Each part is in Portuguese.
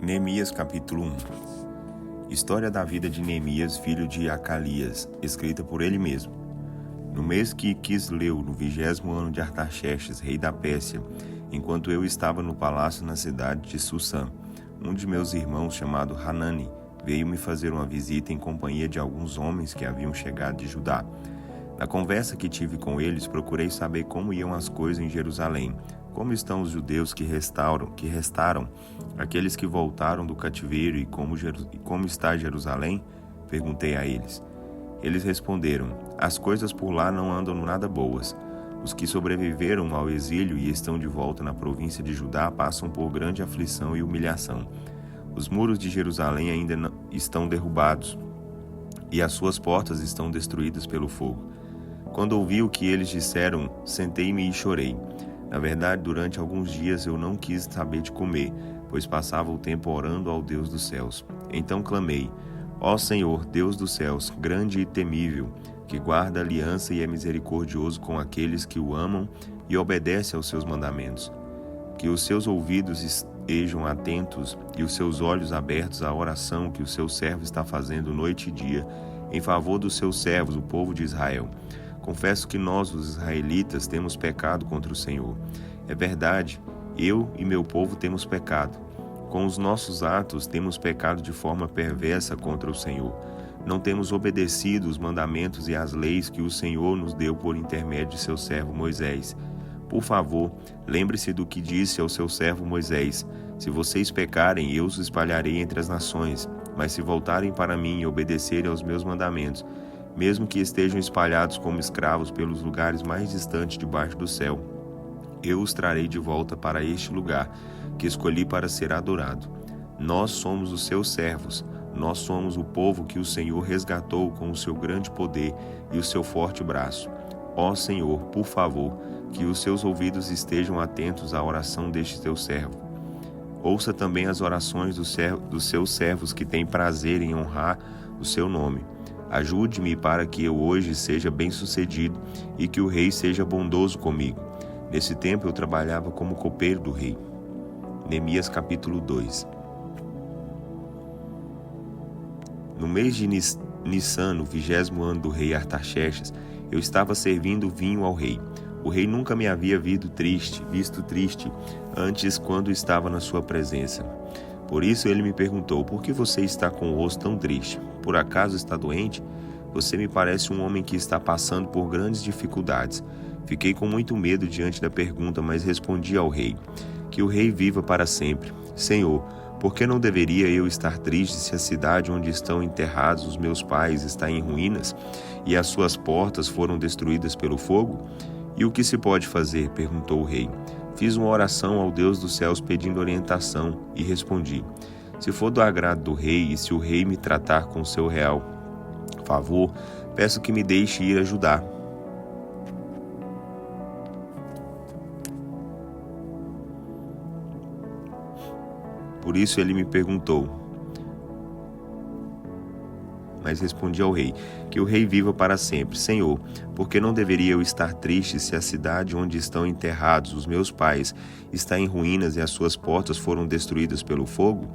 Neemias capítulo 1. História da vida de Neemias, filho de Acalias, escrita por ele mesmo. No mês que Quisleu, no 20º ano de Artaxerxes, rei da Pérsia, enquanto eu estava no palácio na cidade de Susã, um de meus irmãos, chamado Hanani, veio me fazer uma visita em companhia de alguns homens que haviam chegado de Judá. Na conversa que tive com eles, procurei saber como iam as coisas em Jerusalém, como estão os judeus que restaram, aqueles que voltaram do cativeiro e como está Jerusalém? Perguntei a eles. Eles responderam: as coisas por lá não andam nada boas. Os que sobreviveram ao exílio e estão de volta na província de Judá passam por grande aflição e humilhação. Os muros de Jerusalém ainda não estão derrubados e as suas portas estão destruídas pelo fogo. Quando ouvi o que eles disseram, sentei-me e chorei. Na verdade, durante alguns dias eu não quis saber de comer, pois passava o tempo orando ao Deus dos céus. Então clamei: ó Senhor, Deus dos céus, grande e temível, que guarda a aliança e é misericordioso com aqueles que o amam e obedecem aos seus mandamentos. Que os seus ouvidos estejam atentos e os seus olhos abertos à oração que o seu servo está fazendo noite e dia em favor dos seus servos, o povo de Israel. Confesso que nós, os israelitas, temos pecado contra o Senhor. É verdade, eu e meu povo temos pecado. Com os nossos atos, temos pecado de forma perversa contra o Senhor. Não temos obedecido os mandamentos e as leis que o Senhor nos deu por intermédio de seu servo Moisés. Por favor, lembre-se do que disse ao seu servo Moisés: se vocês pecarem, eu os espalharei entre as nações, mas se voltarem para mim e obedecerem aos meus mandamentos, mesmo que estejam espalhados como escravos pelos lugares mais distantes debaixo do céu, eu os trarei de volta para este lugar que escolhi para ser adorado. Nós somos os seus servos, nós somos o povo que o Senhor resgatou com o seu grande poder e o seu forte braço. Ó Senhor, por favor, que os seus ouvidos estejam atentos à oração deste teu servo. Ouça também as orações dos seus servos que têm prazer em honrar o seu nome. Ajude-me para que eu hoje seja bem-sucedido e que o rei seja bondoso comigo. Nesse tempo eu trabalhava como copeiro do rei. Neemias capítulo 2. No mês de Nissan, no 20º ano do rei Artaxerxes, eu estava servindo vinho ao rei. O rei nunca me havia visto triste antes quando estava na sua presença. Por isso ele me perguntou: por que você está com o rosto tão triste? Por acaso está doente? Você me parece um homem que está passando por grandes dificuldades. Fiquei com muito medo diante da pergunta, mas respondi ao rei: que o rei viva para sempre. Senhor, por que não deveria eu estar triste se a cidade onde estão enterrados os meus pais está em ruínas e as suas portas foram destruídas pelo fogo? E o que se pode fazer? Perguntou o rei. Fiz uma oração ao Deus dos céus pedindo orientação e respondi: se for do agrado do rei e se o rei me tratar com seu real favor, peço que me deixe ir ajudar. Por isso ele me perguntou, mas respondi ao rei: que o rei viva para sempre. Senhor, por que não deveria eu estar triste se a cidade onde estão enterrados os meus pais está em ruínas e as suas portas foram destruídas pelo fogo?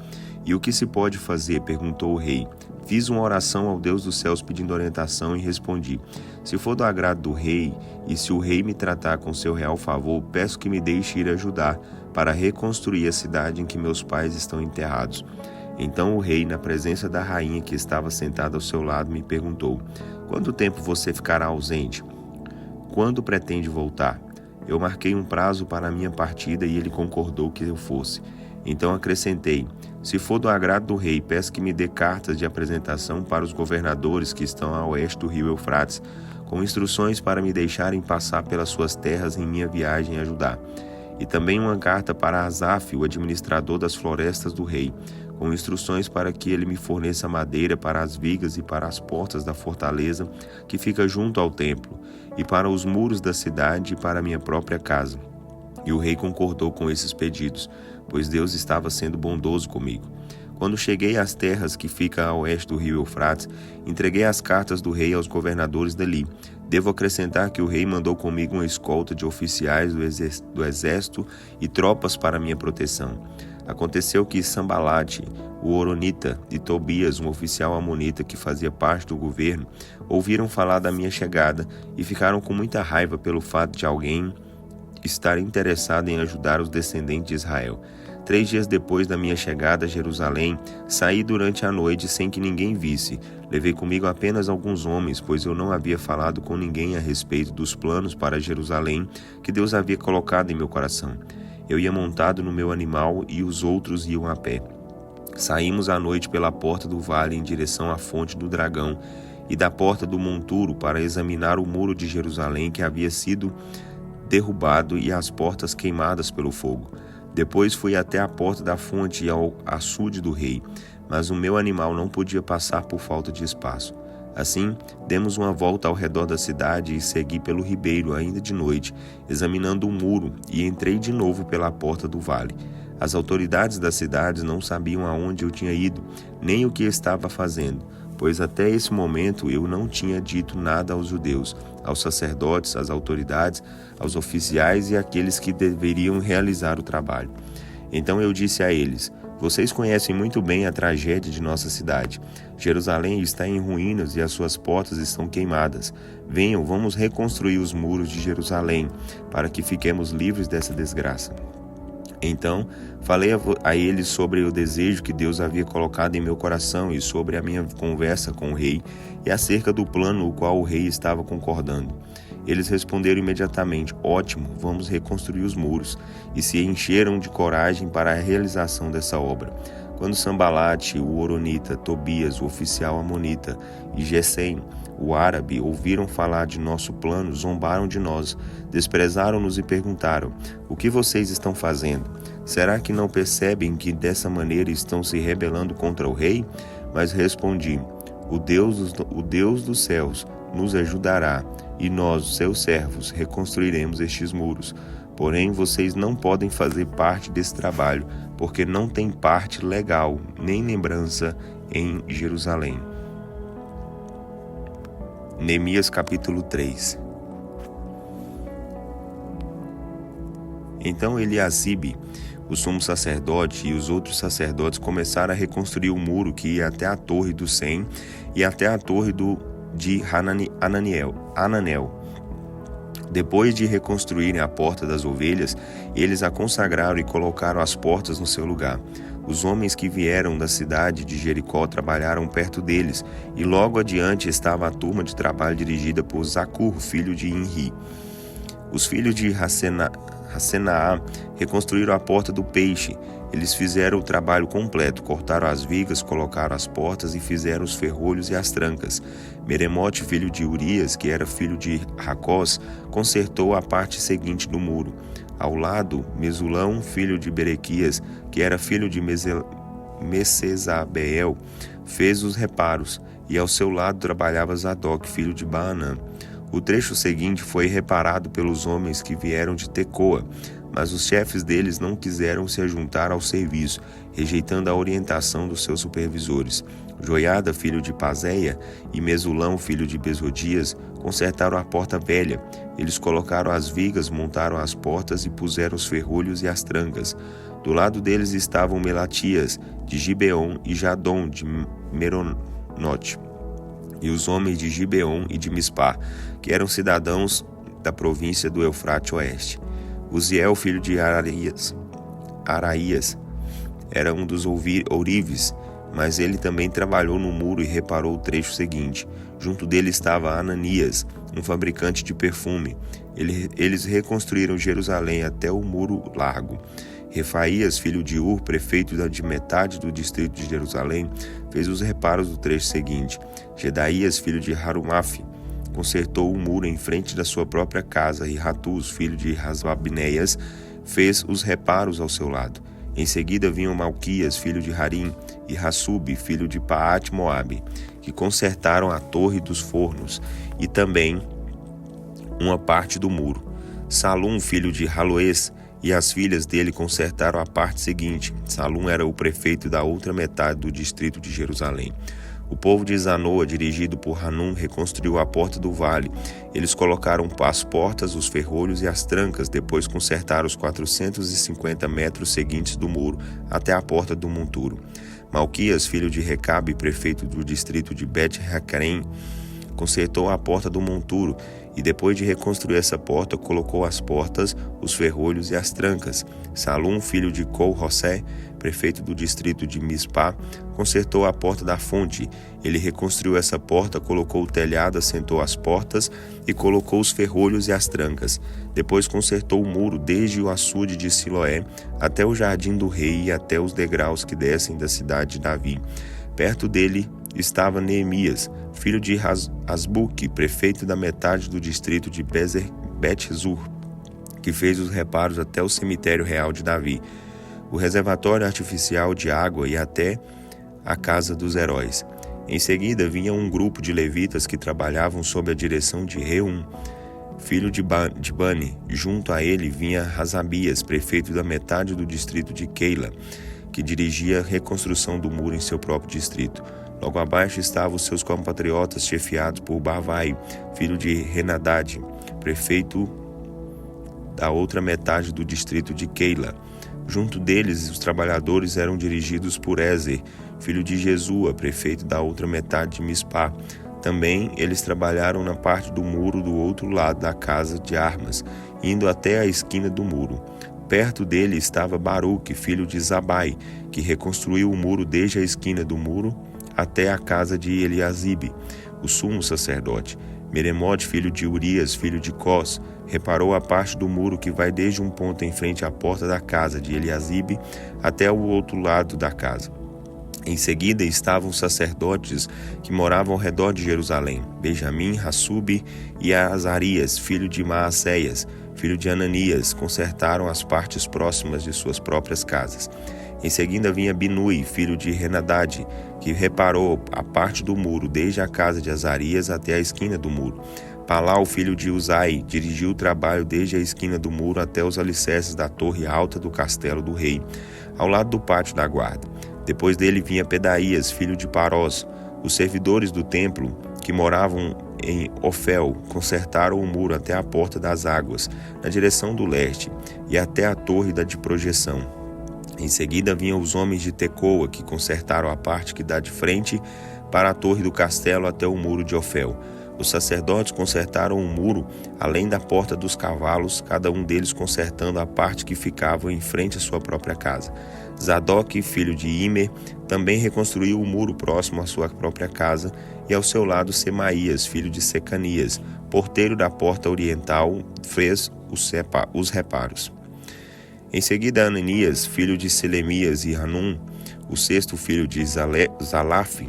E o que se pode fazer? Perguntou o rei. Fiz uma oração ao Deus dos céus pedindo orientação e respondi: se for do agrado do rei e se o rei me tratar com seu real favor, peço que me deixe ir ajudar para reconstruir a cidade em que meus pais estão enterrados. Então o rei, na presença da rainha que estava sentada ao seu lado, me perguntou: quanto tempo você ficará ausente? Quando pretende voltar? Eu marquei um prazo para a minha partida e ele concordou que eu fosse. Então acrescentei: se for do agrado do rei, peço que me dê cartas de apresentação para os governadores que estão a oeste do rio Eufrates, com instruções para me deixarem passar pelas suas terras em minha viagem a Judá. E também uma carta para Asaf, o administrador das florestas do rei, com instruções para que ele me forneça madeira para as vigas e para as portas da fortaleza que fica junto ao templo, e para os muros da cidade e para minha própria casa. E o rei concordou com esses pedidos, pois Deus estava sendo bondoso comigo. Quando cheguei às terras que ficam a oeste do rio Eufrates, entreguei as cartas do rei aos governadores dali. Devo acrescentar que o rei mandou comigo uma escolta de oficiais do exército e tropas para minha proteção. Aconteceu que Sambalate, o horonita, e Tobias, um oficial amonita que fazia parte do governo, ouviram falar da minha chegada e ficaram com muita raiva pelo fato de alguém estar interessado em ajudar os descendentes de Israel. 3 dias depois da minha chegada a Jerusalém, saí durante a noite sem que ninguém visse. Levei comigo apenas alguns homens, pois eu não havia falado com ninguém a respeito dos planos para Jerusalém que Deus havia colocado em meu coração. Eu ia montado no meu animal e os outros iam a pé. Saímos à noite pela porta do vale em direção à fonte do dragão e da porta do monturo para examinar o muro de Jerusalém que havia sido derrubado e as portas queimadas pelo fogo. Depois fui até a porta da fonte e ao açude do rei, mas o meu animal não podia passar por falta de espaço. Assim, demos uma volta ao redor da cidade e segui pelo ribeiro ainda de noite, examinando o muro, e entrei de novo pela porta do vale. As autoridades das cidades não sabiam aonde eu tinha ido, nem o que estava fazendo, pois até esse momento eu não tinha dito nada aos judeus, aos sacerdotes, às autoridades, aos oficiais e àqueles que deveriam realizar o trabalho. Então eu disse a eles: vocês conhecem muito bem a tragédia de nossa cidade. Jerusalém está em ruínas e as suas portas estão queimadas. Venham, vamos reconstruir os muros de Jerusalém, para que fiquemos livres dessa desgraça. Então, falei a eles sobre o desejo que Deus havia colocado em meu coração e sobre a minha conversa com o rei e acerca do plano o qual o rei estava concordando. Eles responderam imediatamente: ótimo, vamos reconstruir os muros, e se encheram de coragem para a realização dessa obra. Quando Sambalate, o horonita, Tobias, o oficial amonita, e Gesem, o árabe, ouviram falar de nosso plano, zombaram de nós, desprezaram-nos e perguntaram: o que vocês estão fazendo? Será que não percebem que dessa maneira estão se rebelando contra o rei? Mas respondi: o Deus dos céus nos ajudará, e nós, seus servos, reconstruiremos estes muros. Porém, vocês não podem fazer parte desse trabalho, porque não tem parte legal nem lembrança em Jerusalém. Neemias capítulo 3. Então Eliasibe, o sumo sacerdote, e os outros sacerdotes começaram a reconstruir o muro que ia até a torre do Sem e até a torre de Ananel. Depois de reconstruírem a porta das ovelhas, eles a consagraram e colocaram as portas no seu lugar. Os homens que vieram da cidade de Jericó trabalharam perto deles, e logo adiante estava a turma de trabalho dirigida por Zacur, filho de Inri. Os filhos de Hassenaá reconstruíram a porta do peixe. Eles fizeram o trabalho completo, cortaram as vigas, colocaram as portas e fizeram os ferrolhos e as trancas. Meremote, filho de Urias, que era filho de Racós, consertou a parte seguinte do muro. Ao lado, Mesulão, filho de Berequias, que era filho de Mesesabeel, fez os reparos, e ao seu lado trabalhava Zadok, filho de Baanã. O trecho seguinte foi reparado pelos homens que vieram de Tecoa, mas os chefes deles não quiseram se ajuntar ao serviço, rejeitando a orientação dos seus supervisores. Joiada, filho de Paseia, e Mesulão, filho de Besodias, consertaram a porta velha. Eles colocaram as vigas, montaram as portas e puseram os ferrolhos e as trancas. Do lado deles estavam Melatias, de Gibeon, e Jadom, de Meronote, e os homens de Gibeon e de Mispá, que eram cidadãos da província do Eufrate Oeste. Uziel, filho de Araías, era um dos ourives, mas ele também trabalhou no muro e reparou o trecho seguinte. Junto dele estava Ananias, um fabricante de perfume. Eles reconstruíram Jerusalém até o muro largo. Refaías, filho de Ur, prefeito de metade do distrito de Jerusalém, fez os reparos do trecho seguinte. Gedaías, filho de Harumaf, consertou o muro em frente da sua própria casa, e Ratus, filho de Rasabneias, fez os reparos ao seu lado. Em seguida vinham Malquias, filho de Harim, e Hassub, filho de Paat-Moabe, que consertaram a torre dos fornos e também uma parte do muro. Salum, filho de Haloes, e as filhas dele consertaram a parte seguinte. Salum era o prefeito da outra metade do distrito de Jerusalém. O povo de Zanoa, dirigido por Hanum, reconstruiu a porta do vale. Eles colocaram as portas, os ferrolhos e as trancas, depois consertaram os 450 metros seguintes do muro até a porta do monturo. Malquias, filho de Recabe, prefeito do distrito de Bet-Hakerem, consertou a porta do monturo e, depois de reconstruir essa porta, colocou as portas, os ferrolhos e as trancas. Salum, filho de Col-Rossé, prefeito do distrito de Mispá, consertou a porta da fonte. Ele reconstruiu essa porta, colocou o telhado, assentou as portas e colocou os ferrolhos e as trancas. Depois consertou o muro desde o açude de Siloé até o jardim do rei e até os degraus que descem da cidade de Davi. Perto dele estava Neemias, filho de Asbuque, prefeito da metade do distrito de Bet-Zur, que fez os reparos até o cemitério real de Davi, o reservatório artificial de água e até a casa dos heróis. Em seguida vinha um grupo de levitas que trabalhavam sob a direção de Reum, filho de Bani. Junto a ele vinha Razabias, prefeito da metade do distrito de Keila, que dirigia a reconstrução do muro em seu próprio distrito. Logo abaixo estavam os seus compatriotas, chefiados por Bavai, filho de Renadad, prefeito da outra metade do distrito de Keila. Junto deles, os trabalhadores eram dirigidos por Ezer, filho de Jesua, prefeito da outra metade de Mispá. Também eles trabalharam na parte do muro do outro lado da casa de armas, indo até a esquina do muro. Perto dele estava Baruque, filho de Zabai, que reconstruiu o muro desde a esquina do muro até a casa de Eliasibe, o sumo sacerdote. Meremote, filho de Urias, filho de Cós, reparou a parte do muro que vai desde um ponto em frente à porta da casa de Eliasibe até o outro lado da casa. Em seguida estavam os sacerdotes que moravam ao redor de Jerusalém, Benjamim, Hassube e Azarias, filho de Maacéias, filho de Ananias, consertaram as partes próximas de suas próprias casas. Em seguida vinha Binui, filho de Renadad, que reparou a parte do muro desde a casa de Azarias até a esquina do muro. Palau, filho de Uzai, dirigiu o trabalho desde a esquina do muro até os alicerces da torre alta do castelo do rei, ao lado do pátio da guarda. Depois dele vinha Pedaías, filho de Parós. Os servidores do templo, que moravam em Ofel, consertaram o muro até a porta das águas, na direção do leste, e até a torre de projeção. Em seguida vinham os homens de Tecoa, que consertaram a parte que dá de frente para a torre do castelo até o muro de Ofel. Os sacerdotes consertaram o muro além da porta dos cavalos, cada um deles consertando a parte que ficava em frente à sua própria casa. Zadok, filho de Imer, também reconstruiu o muro próximo à sua própria casa, e ao seu lado Semaías, filho de Secanias, porteiro da porta oriental, fez os reparos. Em seguida, Ananias, filho de Selemias e Hanum, o sexto filho de Zalaf,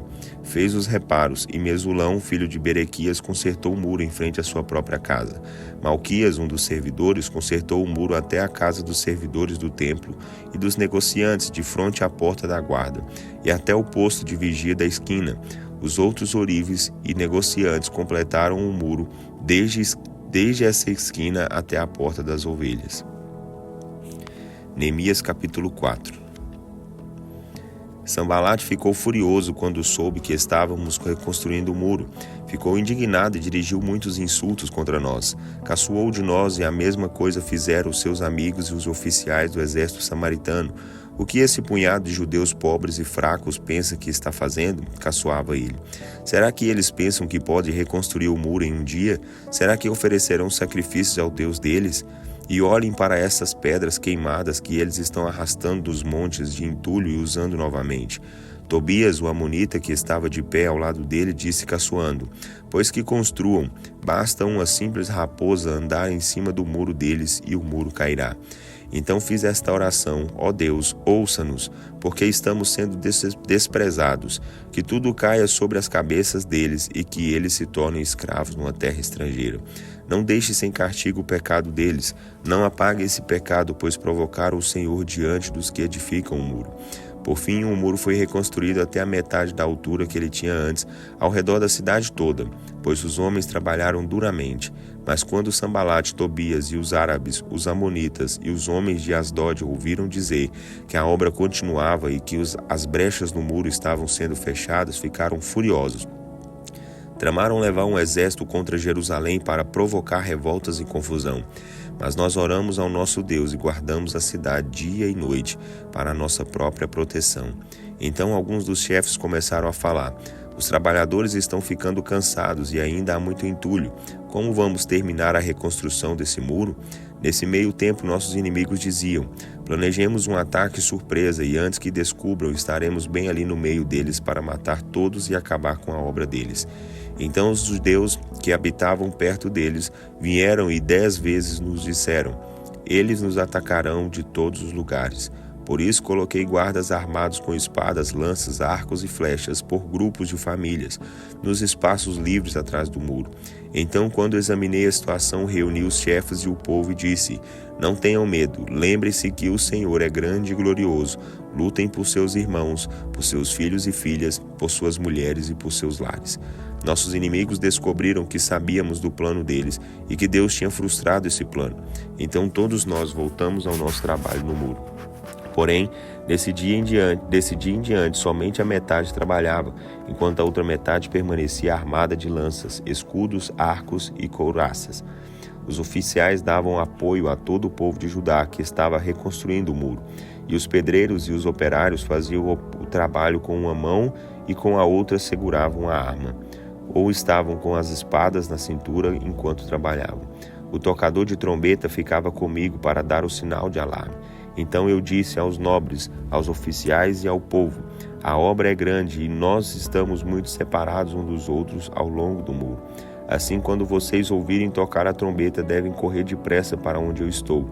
fez os reparos, e Mesulão, filho de Berequias, consertou o muro em frente à sua própria casa. Malquias, um dos servidores, consertou o muro até a casa dos servidores do templo e dos negociantes, de frente à porta da guarda, e até o posto de vigia da esquina. Os outros ourives e negociantes completaram o muro desde essa esquina até a porta das ovelhas. Neemias capítulo 4. Sanbalate ficou furioso quando soube que estávamos reconstruindo o muro. Ficou indignado e dirigiu muitos insultos contra nós. Caçoou de nós, e a mesma coisa fizeram os seus amigos e os oficiais do exército samaritano. O que esse punhado de judeus pobres e fracos pensa que está fazendo? Caçoava ele. Será que eles pensam que pode reconstruir o muro em um dia? Será que oferecerão sacrifícios ao Deus deles? E olhem para essas pedras queimadas que eles estão arrastando dos montes de entulho e usando novamente. Tobias, o amonita que estava de pé ao lado dele, disse caçoando: pois que construam, basta uma simples raposa andar em cima do muro deles e o muro cairá. Então fiz esta oração: ó Deus, ouça-nos, porque estamos sendo desprezados, que tudo caia sobre as cabeças deles e que eles se tornem escravos numa terra estrangeira. Não deixe sem castigo o pecado deles, não apague esse pecado, pois provocaram o Senhor diante dos que edificam o muro. Por fim, o muro foi reconstruído até a metade da altura que ele tinha antes, ao redor da cidade toda, pois os homens trabalharam duramente. Mas quando Sambalate, Tobias e os árabes, os amonitas e os homens de Asdod ouviram dizer que a obra continuava e que as brechas no muro estavam sendo fechadas, ficaram furiosos. Tramaram levar um exército contra Jerusalém para provocar revoltas e confusão. Mas nós oramos ao nosso Deus e guardamos a cidade dia e noite para a nossa própria proteção. Então alguns dos chefes começaram a falar: os trabalhadores estão ficando cansados e ainda há muito entulho. Como vamos terminar a reconstrução desse muro? Nesse meio tempo, nossos inimigos diziam: planejemos um ataque surpresa e antes que descubram, estaremos bem ali no meio deles para matar todos e acabar com a obra deles. Então os judeus que habitavam perto deles vieram e 10 vezes nos disseram: eles nos atacarão de todos os lugares. Por isso coloquei guardas armados com espadas, lanças, arcos e flechas por grupos de famílias, nos espaços livres atrás do muro. Então, quando examinei a situação, reuni os chefes e o povo e disse: não tenham medo, lembre-se que o Senhor é grande e glorioso. Lutem por seus irmãos, por seus filhos e filhas, por suas mulheres e por seus lares. Nossos inimigos descobriram que sabíamos do plano deles e que Deus tinha frustrado esse plano. Então todos nós voltamos ao nosso trabalho no muro. Porém, desse dia em diante, somente a metade trabalhava, enquanto a outra metade permanecia armada de lanças, escudos, arcos e couraças. Os oficiais davam apoio a todo o povo de Judá que estava reconstruindo o muro, e os pedreiros e os operários faziam o trabalho com uma mão e com a outra seguravam a arma, ou estavam com as espadas na cintura enquanto trabalhavam. O tocador de trombeta ficava comigo para dar o sinal de alarme. Então eu disse aos nobres, aos oficiais e ao povo: a obra é grande e nós estamos muito separados uns dos outros ao longo do muro. Assim, quando vocês ouvirem tocar a trombeta, devem correr depressa para onde eu estou,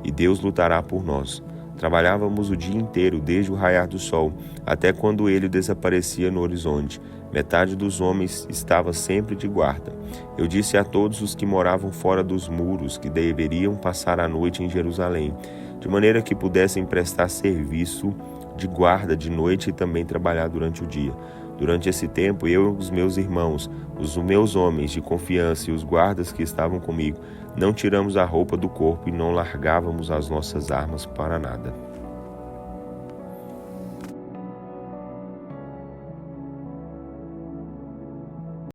e Deus lutará por nós. Trabalhávamos o dia inteiro, desde o raiar do sol, até quando ele desaparecia no horizonte. Metade dos homens estava sempre de guarda. Eu disse a todos os que moravam fora dos muros que deveriam passar a noite em Jerusalém, de maneira que pudessem prestar serviço de guarda de noite e também trabalhar durante o dia. Durante esse tempo, eu e os meus irmãos, os meus homens de confiança e os guardas que estavam comigo, não tiramos a roupa do corpo e não largávamos as nossas armas para nada.